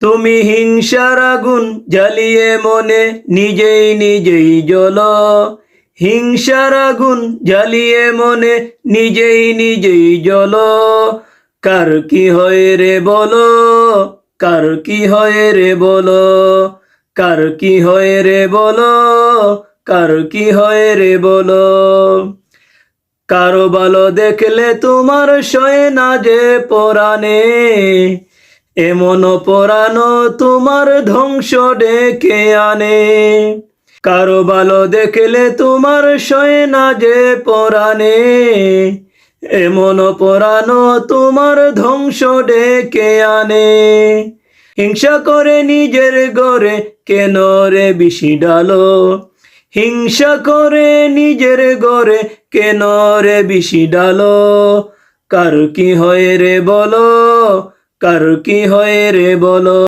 তুমি হিংসার আগুন জ্বালিয়ে মনে নিজেই নিজেই জ্বলো। হিংসার আগুন জ্বালিয়ে মনে নিজেই নিজেই জ্বলো। কার কি হয় রে বলো, কার কি হয় রে বলো, কার কি হয় রে বলো, কার কি হয় রে বলো। কারো ভালো দেখলে তোমার সয় না যে পরাণে, এমন পরানো তোমার ধ্বংস ডেকে আনে। কারো ভালো দেখলে তোমার সয় না যে পরাণে, এমন পরানো তোমার ধ্বংস ডেকে আনে। হিংসা করে নিজের ঘরে কেন রে বিষ ডালো, হিংসা করে নিজের ঘরে কেন রে বিষ ডালো। কার কি হয় রে বলো, কার কি হয় রে বলো।